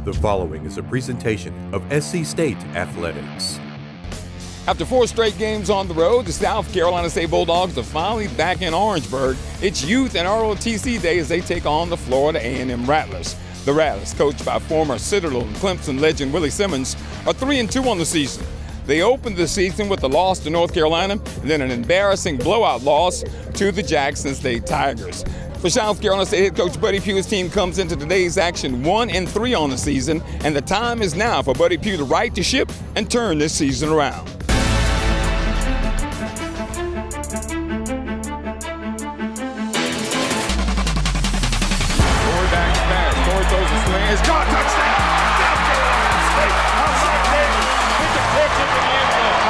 The following is a presentation of SC State Athletics. After 4 straight games on the road, the South Carolina State Bulldogs are finally back in Orangeburg. It's Youth and ROTC Day as they take on the Florida A&M Rattlers. The Rattlers, coached by former Citadel and Clemson legend Willie Simmons, are 3-2 on the season. They opened the season with a loss to North Carolina and then an embarrassing blowout loss to the Jackson State Tigers. For South Carolina State head coach Buddy Pough's team comes into today's action 1-3 on the season, and the time is now for Buddy Pough to right the ship and turn this season around. It's caught, touchdown! South Carolina State outside there with the pitch into the end zone.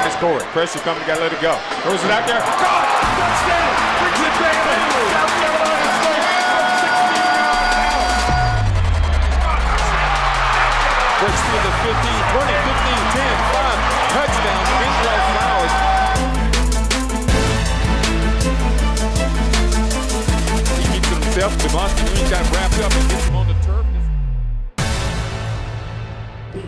It's Corey. Pressure coming, got to let it go. Throws it out there. Caught! Touchdown! Richard Bailey. South Carolina State 16 yards out. Breaks through the 15, 20, 15, 10, 5. Touchdown. Kendrell Flowers. Devontae Green got wrapped up and gets him on the turf.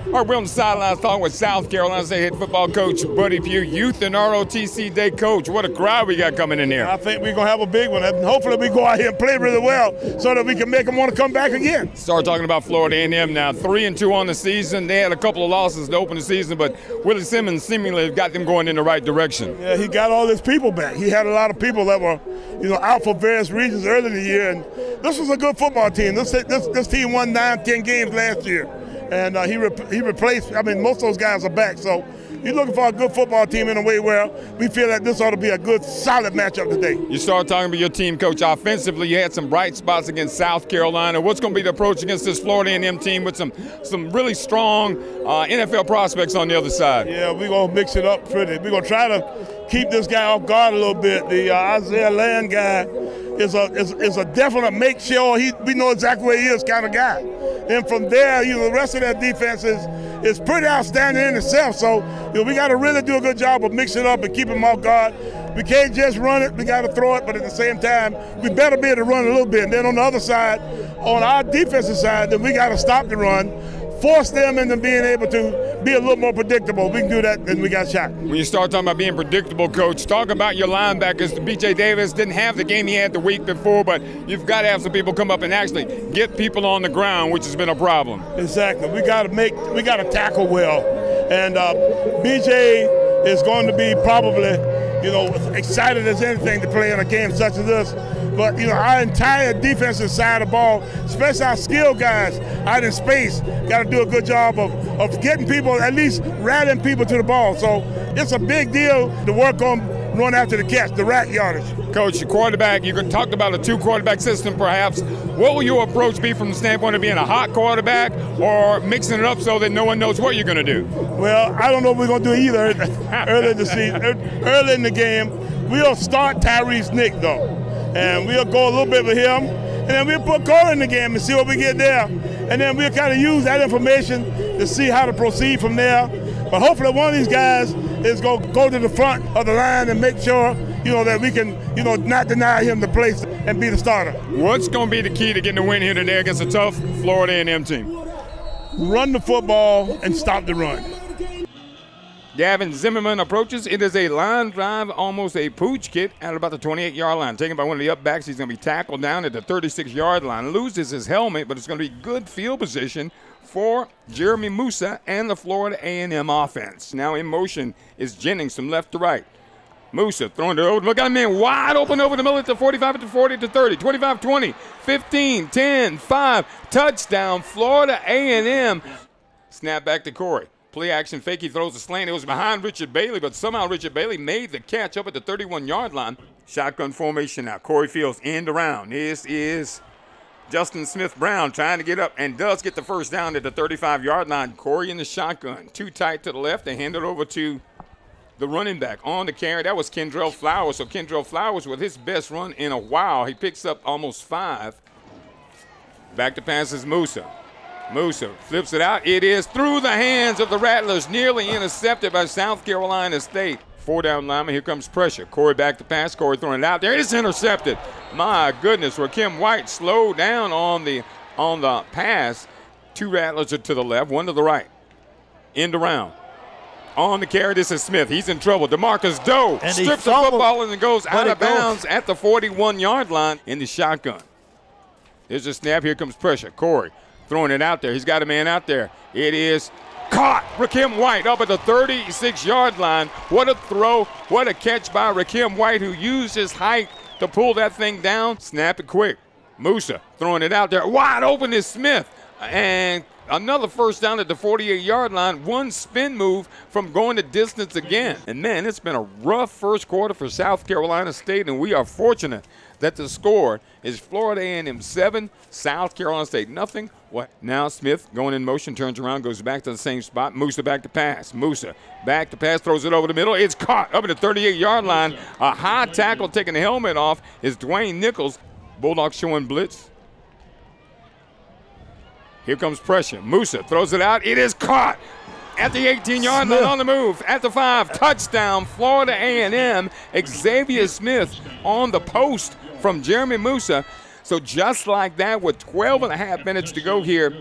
All right, we're on the sidelines talking with South Carolina State head football coach Buddy Pough, Youth and ROTC Day coach. What a crowd we got coming in here. I think we're going to have a big one. And hopefully we go out here and play really well so that we can make them want to come back again. Start talking about Florida A&M now. 3-2 on the season. They had a couple of losses to open the season, but Willie Simmons seemingly got them going in the right direction. Yeah, he got all his people back. He had a lot of people that were, out for various reasons early in the year. And this was a good football team. This team won 9-10 games last year. And he replaced, most of those guys are back. So you're looking for a good football team in a way where we feel that this ought to be a good, solid matchup today. You start talking about your team, Coach. Offensively, you had some bright spots against South Carolina. What's going to be the approach against this Florida A&M team with some really strong NFL prospects on the other side? Yeah, we're going to mix it up pretty. We're going to try to keep this guy off guard a little bit. The Isaiah Land guy is a definite make sure we know exactly where he is kind of guy. And from there, the rest of that defense is pretty outstanding in itself. So we got to really do a good job of mixing it up and keeping him off guard. We can't just run it, we got to throw it, but at the same time, we better be able to run a little bit. And then on the other side, on our defensive side, then we got to stop the run, force them into being able to be a little more predictable. We can do that, then we got shot. When you start talking about being predictable, Coach, talk about your linebackers. B.J. Davis didn't have the game he had the week before, but you've got to have some people come up and actually get people on the ground, which has been a problem. Exactly. We got to tackle well. And B.J. is going to be probably, excited as anything to play in a game such as this. But, our entire defensive side of the ball, especially our skilled guys out in space, got to do a good job of getting people, at least rallying people to the ball. So it's a big deal to work on run after the catch, the rack yardage. Coach, your quarterback, you talked about a 2-quarterback system perhaps. What will your approach be from the standpoint of being a hot quarterback or mixing it up so that no one knows what you're going to do? Well, I don't know if we're going to do either early in the season. Early in the game, we'll start Tyrese Nick, though. And we'll go a little bit with him, and then we'll put Corey in the game and see what we get there. And then we'll kind of use that information to see how to proceed from there. But hopefully one of these guys is going to go to the front of the line and make sure, that we can, not deny him the place and be the starter. What's going to be the key to getting a win here today against a tough Florida A&M team? Run the football and stop the run. Gavin Zimmerman approaches. It is a line drive, almost a pooch kit at about the 28-yard line. Taken by one of the up backs. He's going to be tackled down at the 36-yard line. Loses his helmet, but it's going to be good field position for Jeremy Musa and the Florida A&M offense. Now in motion is Jennings from left to right. Musa throwing to look at him in wide open over the middle at the 45 to 40 to 30, 25, 20, 15, 10, 5. Touchdown, Florida A&M. Snap back to Corey. Play action fake, he throws a slant. It was behind Richard Bailey, but somehow Richard Bailey made the catch up at the 31-yard line. Shotgun formation now. Corey Fields end around. This is Justin Smith-Brown trying to get up and does get the first down at the 35-yard line. Corey in the shotgun. Too tight to the left. They hand it over to the running back on the carry. That was Kendrell Flowers. So Kendrell Flowers with his best run in a while. He picks up almost 5. Back to pass is Musa. Musa flips it out. It is through the hands of the Rattlers, nearly intercepted by South Carolina State. 4-down lineman. Here comes pressure. Corey back to pass. Corey throwing it out there. It's intercepted. My goodness, Rakim White slowed down on the on the pass. 2 Rattlers are to the left, 1 to the right. End around. On the carry, this is Smith. He's in trouble. DeMarcus Doe strips the football and goes out of bounds at the 41-yard line in the shotgun. There's a snap. Here comes pressure. Corey throwing it out there. He's got a man out there. It is caught. Rakim White up at the 36-yard line. What a throw. What a catch by Rakim White, who used his height to pull that thing down. Snap it quick. Musa throwing it out there. Wide open is Smith. And another first down at the 48-yard line. 1 spin move from going the distance again. And, man, it's been a rough first quarter for South Carolina State, and we are fortunate that the score is Florida A&M 7, South Carolina State nothing. What? Now Smith going in motion, turns around, goes back to the same spot. Musa back to pass. Musa back to pass, throws it over the middle. It's caught up at the 38-yard line. A high tackle taking the helmet off is Dwayne Nichols. Bulldogs showing blitz. Here comes pressure. Musa throws it out. It is caught at the 18-yard line on the move. At the 5, touchdown, Florida A&M. Xavier Smith on the post from Jeremy Musa. So just like that, with 12 and a half minutes to go here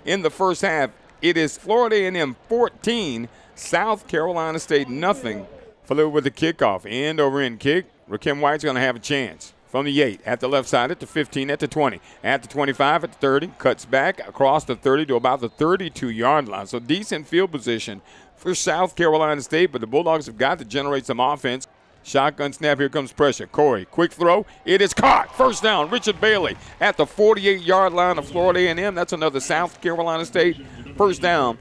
in the first half, it is Florida A&M 14, South Carolina State nothing. Follow with the kickoff. End over end kick. Rakim White's going to have a chance. From the 8, at the left side, at the 15, at the 20, at the 25, at the 30, cuts back across the 30 to about the 32-yard line. So decent field position for South Carolina State, but the Bulldogs have got to generate some offense. Shotgun snap, here comes pressure. Corey, quick throw. It is caught. First down, Richard Bailey at the 48-yard line of Florida A&M. That's another South Carolina State first down.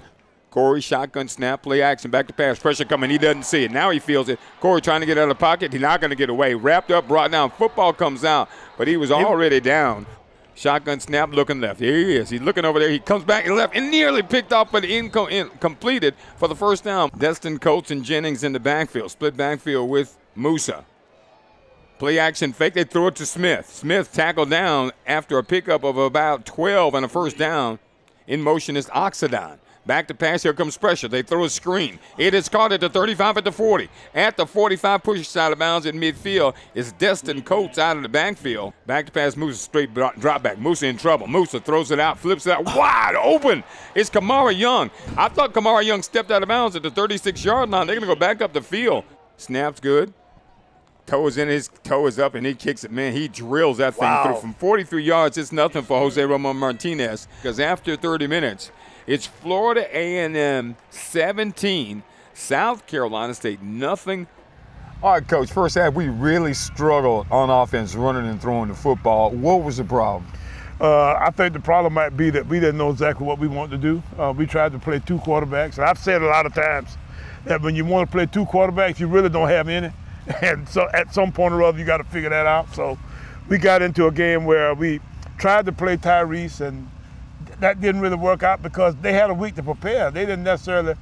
Corey, shotgun snap, play action, back to pass. Pressure coming. He doesn't see it. Now he feels it. Corey trying to get out of the pocket. He's not going to get away. Wrapped up, brought down. Football comes out, but he was already down. Shotgun snap, looking left. Here he is. He's looking over there. He comes back and left and nearly picked off, but completed for the first down. Destin Coates and Jennings in the backfield. Split backfield with Musa. Play action fake. They throw it to Smith. Smith tackled down after a pickup of about 12 and a first down. In motion is Oxidon. Back to pass, here comes pressure. They throw a screen. It is caught at the 35, at the 40. At the 45, pushes out of bounds in midfield is Destin Coates out of the backfield. Back to pass, Musa straight drop back. Musa in trouble. Musa throws it out, flips it out, wide open. It's Kamara Young. I thought Kamara Young stepped out of bounds at the 36-yard line. They're going to go back up the field. Snap's good. Toe is in, his toe is up, and he kicks it. Man, he drills that thing through. From 43 yards, it's nothing for Jose Ramon Martinez, because after 30 minutes, it's Florida A&M 17, South Carolina State nothing. All right, Coach, first half we really struggled on offense running and throwing the football. What was the problem? I think the problem might be that we didn't know exactly what we wanted to do. We tried to play 2 quarterbacks. And I've said a lot of times that when you want to play 2 quarterbacks, you really don't have any. And so at some point or other, you got to figure that out. So we got into a game where we tried to play Tyrese, and that didn't really work out because they had a week to prepare. They didn't necessarily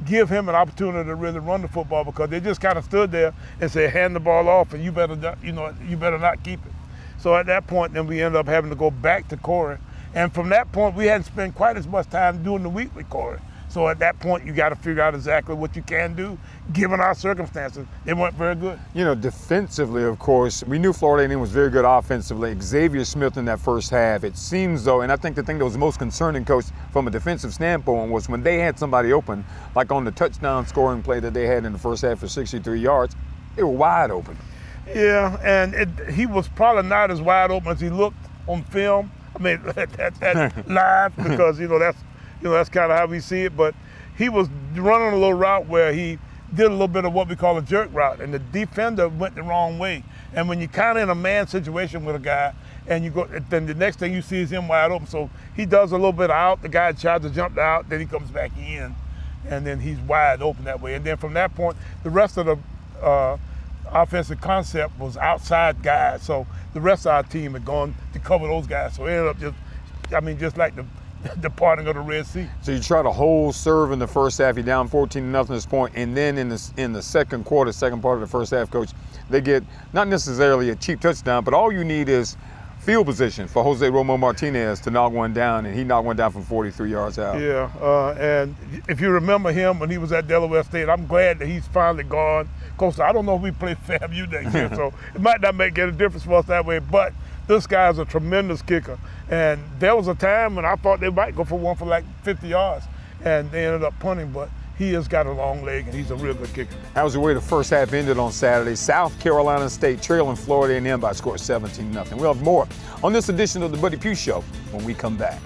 give him an opportunity to really run the football because they just kind of stood there and said, hand the ball off, and you better not keep it. So at that point, then we ended up having to go back to Corey. And from that point, we hadn't spent quite as much time doing the week with Corey. So at that point, you got to figure out exactly what you can do, given our circumstances. They weren't very good. You know, defensively, of course, we knew Florida A&M was very good offensively. Xavier Smith in that first half. It seems, though, and I think the thing that was most concerning, Coach, from a defensive standpoint was when they had somebody open, like on the touchdown scoring play that they had in the first half for 63 yards, they were wide open. Yeah, and he was probably not as wide open as he looked on film. I mean, at live, because, that's kind of how we see it, but he was running a little route where he did a little bit of what we call a jerk route, and the defender went the wrong way. And when you're kind of in a man situation with a guy, and you go, then the next thing you see is him wide open. So he does a little bit out, the guy tries to jump out, then he comes back in, and then he's wide open that way. And then from that point, the rest of the offensive concept was outside guys. So the rest of our team had gone to cover those guys. So it ended up just like the parting of the Red Sea. So you try to hold serve in the first half. You're down 14-0 at this point, and then in the second quarter, second part of the first half, Coach, they get not necessarily a cheap touchdown, but all you need is field position for Jose Ramon Martinez to knock one down, and he knocked one down from 43 yards out. Yeah, and if you remember him when he was at Delaware State, I'm glad that he's finally gone. Coach, I don't know if we play FAMU next year, so it might not make any difference for us that way, but This guy's a tremendous kicker. And there was a time when I thought they might go for one for like 50 yards, and they ended up punting, but he has got a long leg, and he's a real good kicker. That was the way the first half ended on Saturday. South Carolina State trailing Florida A&M by a score of 17-0. We'll have more on this edition of the Buddy Pough Show when we come back.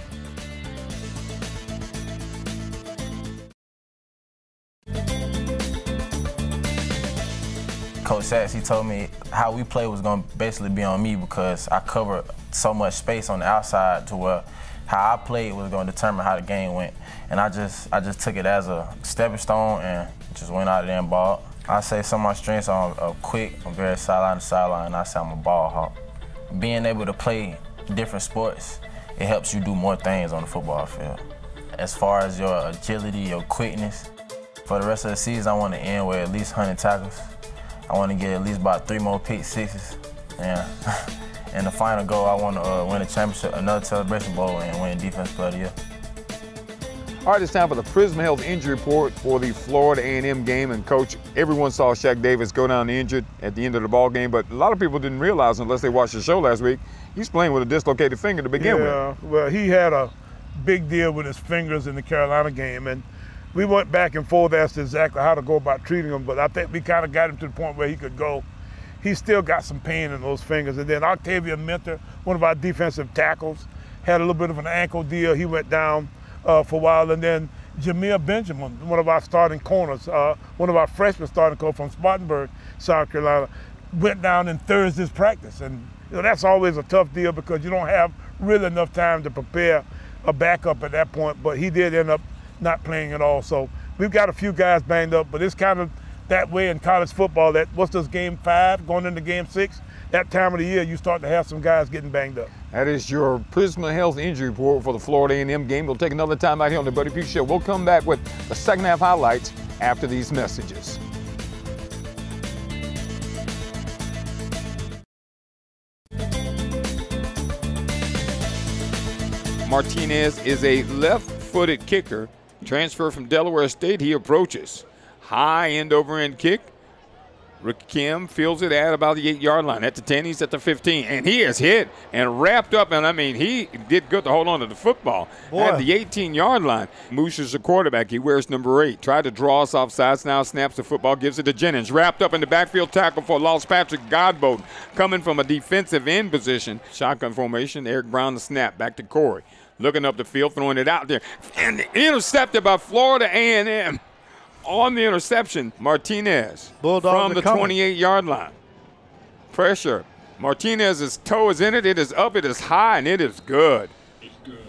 Coach Sachs, he told me how we play was going to basically be on me because I covered so much space on the outside to where how I played was going to determine how the game went. And I just took it as a stepping stone and just went out there and balled. I say some of my strengths are quick, I'm very sideline to sideline, and I say I'm a ball hawk. Being able to play different sports, it helps you do more things on the football field. As far as your agility, your quickness, for the rest of the season, I want to end with at least 100 tackles. I want to get at least about 3 more pick sixes. Yeah. And the final goal, I want to win a championship, another Celebration Bowl, and win Defensive Player of the Year. All right, it's time for the Prisma Health injury report for the Florida A&M game. And Coach, everyone saw Shaq Davis go down injured at the end of the ball game, but a lot of people didn't realize, unless they watched the show last week, he's playing with a dislocated finger to begin with. Yeah, well, he had a big deal with his fingers in the Carolina game, and we went back and forth as to exactly how to go about treating him, but I think we kind of got him to the point where he could go. He's still got some pain in those fingers. And then Octavian Mentor, one of our defensive tackles, had a little bit of an ankle deal. He went down for a while. And then Jameer Benjamin, one of our starting corners, one of our freshmen starting corners from Spartanburg, South Carolina, went down in Thursday's practice. And that's always a tough deal because you don't have really enough time to prepare a backup at that point. But he did end up not playing at all. So we've got a few guys banged up, but it's kind of that way in college football. That what's this, game 5 going into game 6? That time of the year you start to have some guys getting banged up. That is your Prisma Health injury report for the Florida A&M game. We'll take another time out here on the Buddy Pough Show. We'll come back with the second half highlights after these messages. Martinez is a left-footed kicker, transfer from Delaware State. He approaches. High end-over-end kick. Rick Kim fields it at about the 8-yard line. At the 10, he's at the 15. And he is hit and wrapped up. And, I mean, he did good to hold on to the football. At the 18-yard line. Mooser's the quarterback. He wears number 8. Tried to draw us off sides. Now snaps the football, gives it to Jennings. Wrapped up in the backfield tackle for lost Patrick Godbolt. Coming from a defensive end position. Shotgun formation. Eric Brown the snap. Back to Corey. Looking up the field, throwing it out there. And intercepted by Florida A&M. On the interception, Martinez from the 28-yard line. Pressure. Martinez's toe is in it. It is up. It is high, and it is good. It's good.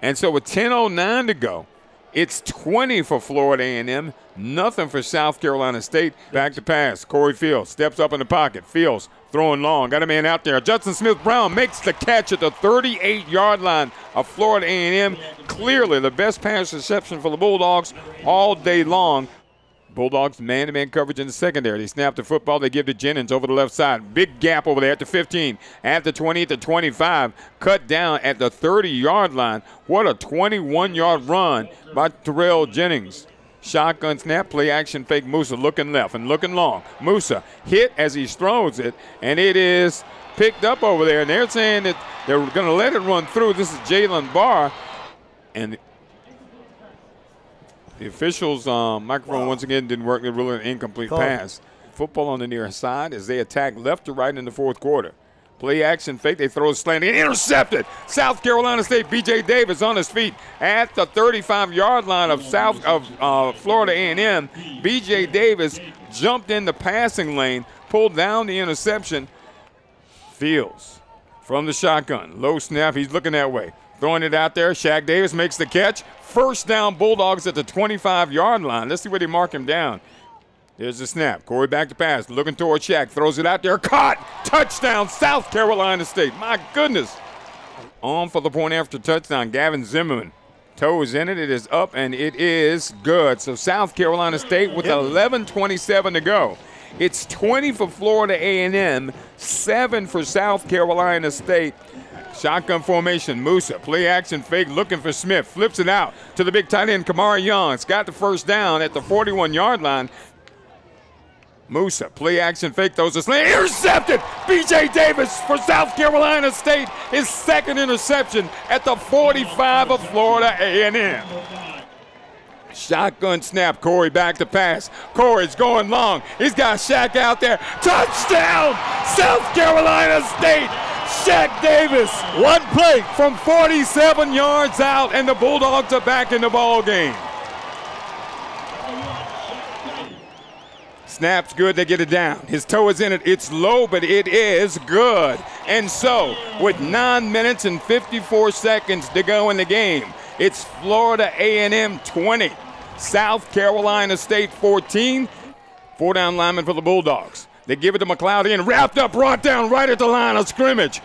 And so with 10:09 to go, it's 20 for Florida A&M, nothing for South Carolina State. Back to pass. Corey Fields steps up in the pocket. Fields throwing long. Got a man out there. Judson Smith-Brown makes the catch at the 38-yard line of Florida A&M. Clearly the best pass reception for the Bulldogs all day long. Bulldogs man-to-man coverage in the secondary. They snap the football. They give to Jennings over the left side. Big gap over there at the 15, at the 20, at the 25. Cut down at the 30-yard line. What a 21-yard run by Terrell Jennings. Shotgun snap, play action fake. Musa looking left and looking long. Musa hit as he throws it, and it is picked up over there. And they're saying that they're going to let it run through. This is Jalen Barr. And the officials' microphone once again didn't work. They ruled an incomplete pass. Football on the near side as they attack left to right in the fourth quarter. Play action fake. They throw a slant and intercepted. South Carolina State. B.J. Davis on his feet at the 35-yard line of Florida A&M. B.J. Davis jumped in the passing lane, pulled down the interception. Fields from the shotgun. Low snap. He's looking that way. Throwing it out there. Shaq Davis makes the catch. First down, Bulldogs at the 25-yard line. Let's see where they mark him down. There's the snap. Corey back to pass. Looking toward Shaq. Throws it out there. Caught. Touchdown, South Carolina State. My goodness. On for the point after touchdown. Gavin Zimmerman. Toe is in it. It is up, and it is good. So South Carolina State with 11:27 to go. It's 20 for Florida A&M, 7 for South Carolina State. Shotgun formation, Musa, play action fake, looking for Smith, flips it out to the big tight end, Kamari Young. It's got the first down at the 41-yard line. Musa, play action fake, throws a slant, intercepted! B.J. Davis for South Carolina State, his second interception at the 45 of Florida A&M. Shotgun snap, Corey back to pass. Corey's going long. He's got Shaq out there. Touchdown, South Carolina State. Shaq Davis, one play from 47 yards out, and the Bulldogs are back in the ball game. Snap's good, they get it down. His toe is in it, it's low, but it is good. And so, with 9 minutes and 54 seconds to go in the game, it's Florida A&M 20, South Carolina State 14. 4 down linemen for the Bulldogs. They give it to McLeod in, wrapped up, brought down right at the line of scrimmage.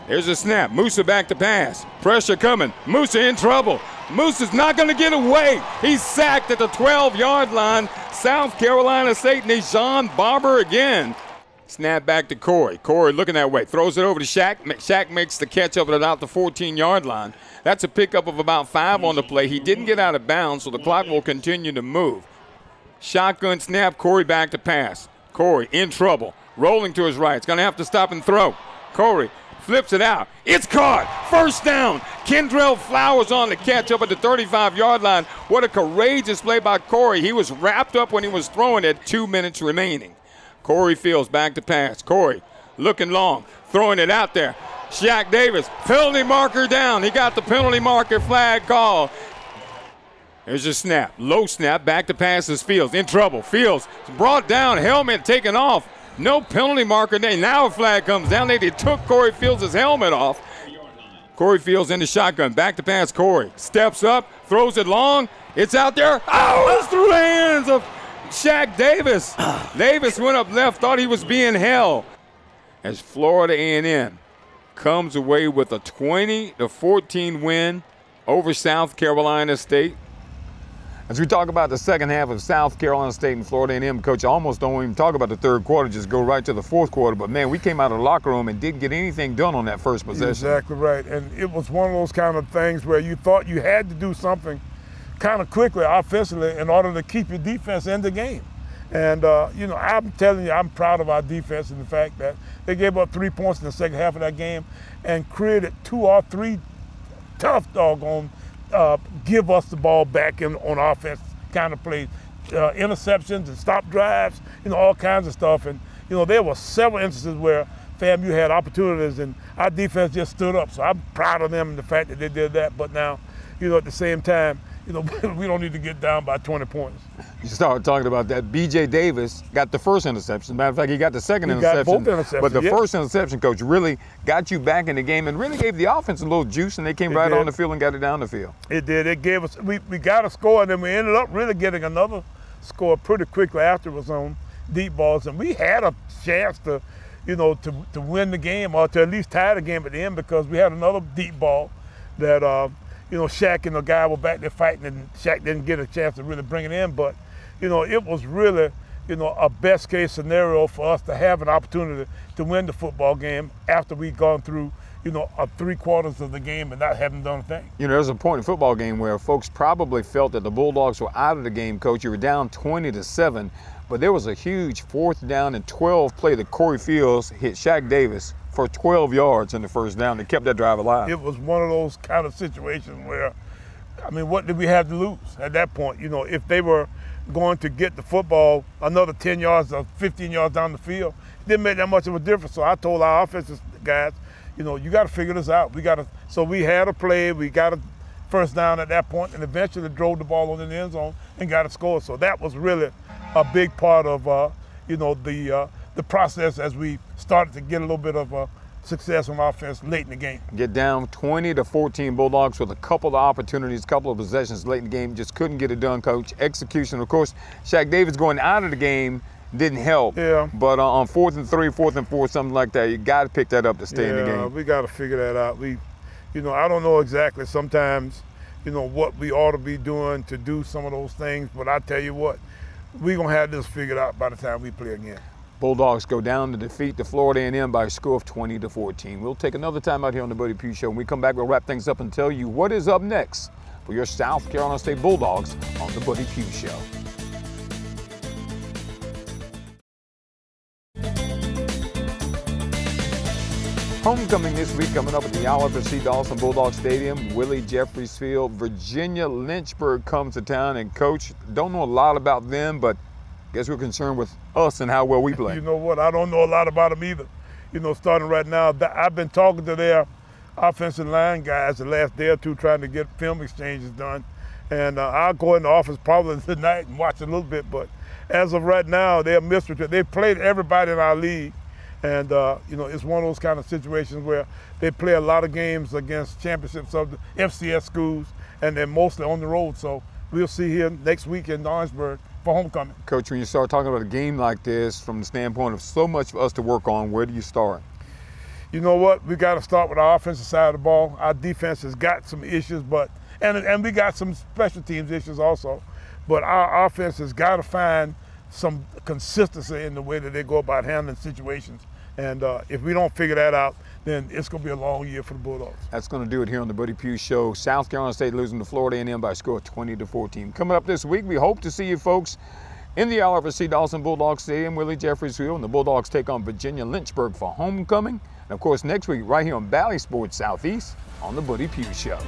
There's a snap, Musa back to pass. Pressure coming, Musa in trouble. Musa's not gonna get away. He's sacked at the 12-yard line. South Carolina State, Nishan Barber again. Snap back to Corey. Corey looking that way, throws it over to Shaq. Shaq makes the catch up at about the 14-yard line. That's a pickup of about 5 on the play. He didn't get out of bounds, so the clock will continue to move. Shotgun snap, Corey back to pass. Corey in trouble, rolling to his right. It's gonna have to stop and throw. Corey flips it out. It's caught. First down. Kendrell Flowers on the catch up at the 35-yard line. What a courageous play by Corey. He was wrapped up when he was throwing it. 2 minutes remaining. Corey Fields back to pass. Corey looking long, throwing it out there. Shaq Davis, penalty marker down. He got the penalty marker flag call. There's a snap. Low snap. Back to pass is Fields. In trouble. Fields brought down. Helmet taken off. No penalty marker there. Now a flag comes down. They took Corey Fields' helmet off. Corey Fields in the shotgun. Back to pass. Corey steps up, throws it long. It's out there. Oh, it's through the hands of Shaq Davis. Davis went up left, thought he was being held. As Florida A&M comes away with a 20-14 win over South Carolina State. As we talk about the second half of South Carolina State and Florida A&M, Coach, I almost don't even talk about the third quarter, just go right to the fourth quarter. But, man, we came out of the locker room and didn't get anything done on that first possession. Exactly right. And it was one of those kind of things where you thought you had to do something kind of quickly offensively in order to keep your defense in the game. And, you know, I'm telling you, I'm proud of our defense and the fact that they gave up 3 points in the second half of that game and created 2 or 3 tough doggone give us the ball back on offense kind of plays, interceptions and stop drives, you know, all kinds of stuff. And, you know, there were several instances where FAMU had opportunities and our defense just stood up. So I'm proud of them and the fact that they did that. But now, you know, at the same time, you know, we don't need to get down by 20 points. You started talking about that. B.J. Davis got the first interception. Matter of fact, he got the second interception. Got both interceptions, but the first interception, Coach, really got you back in the game and really gave the offense a little juice, and they came right on the field and got it down the field. It did. It gave us, we got a score, and then we ended up really getting another score pretty quickly after it was on deep balls. And we had a chance to, you know, to win the game or to at least tie the game at the end because we had another deep ball that, you know, Shaq and the guy were back there fighting, and Shaq didn't get a chance to really bring it in. But, you know, it was really, you know, a best-case scenario for us to have an opportunity to win the football game after we'd gone through, you know, 3/4 of the game and not having done a thing. You know, there's a point in football game where folks probably felt that the Bulldogs were out of the game, Coach. You were down 20-7, but there was a huge 4th down and 12 play that Corey Fields hit Shaq Davis for 12 yards in the first down that kept that drive alive. It was one of those kind of situations where, I mean, what did we have to lose at that point? You know, if they were going to get the football another 10 yards or 15 yards down the field, it didn't make that much of a difference. So I told our offensive guys, you know, you got to figure this out. So we had a play, we got a first down at that point, and eventually drove the ball in the end zone and got a score. So that was really a big part of, you know, the process as we started to get a little bit of success on offense late in the game. Get down 20-14 Bulldogs with a couple of opportunities, couple of possessions late in the game, just couldn't get it done, Coach. Execution, of course, Shaq Davis going out of the game didn't help. Yeah. But on 4th and 3, 4th and 4, something like that, you got to pick that up to stay in the game. Yeah, we got to figure that out. You know, I don't know exactly sometimes, you know, what we ought to be doing to do some of those things, but I tell you what, we're going to have this figured out by the time we play again. Bulldogs go down to defeat the Florida A&M by a score of 20-14. We'll take another time out here on the Buddy Pough Show. When we come back, we'll wrap things up and tell you what is up next for your South Carolina State Bulldogs on the Buddy Pough Show. Homecoming this week coming up at the Oliver C. Dawson Bulldog Stadium, Willie Jeffries Field. Virginia Lynchburg comes to town, and Coach, don't know a lot about them, but guess we're concerned with us and how well we play. You know what? I don't know a lot about them either. You know, starting right now, I've been talking to their offensive line guys the last day or two trying to get film exchanges done. And I'll go in the office probably tonight and watch a little bit. But as of right now, they're mystery. They've played everybody in our league. And, you know, it's one of those kind of situations where they play a lot of games against championships of the FCS schools, and they're mostly on the road. So we'll see here next week in Orangeburg for homecoming. Coach, when you start talking about a game like this from the standpoint of so much for us to work on, where do you start? You know what? We got to start with our offensive side of the ball. Our defense has got some issues, and we got some special teams issues also. But our offense has got to find some consistency in the way that they go about handling situations. And if we don't figure that out, then it's going to be a long year for the Bulldogs. That's going to do it here on the Buddy Pugh Show. South Carolina State losing to Florida A&M by a score of 20-14. Coming up this week, we hope to see you folks in the Oliver C. Dawson Bulldog Stadium, Willie Jeffries Field, and the Bulldogs take on Virginia Lynchburg for homecoming. And of course, next week, right here on Bally Sports Southeast on the Buddy Pugh Show.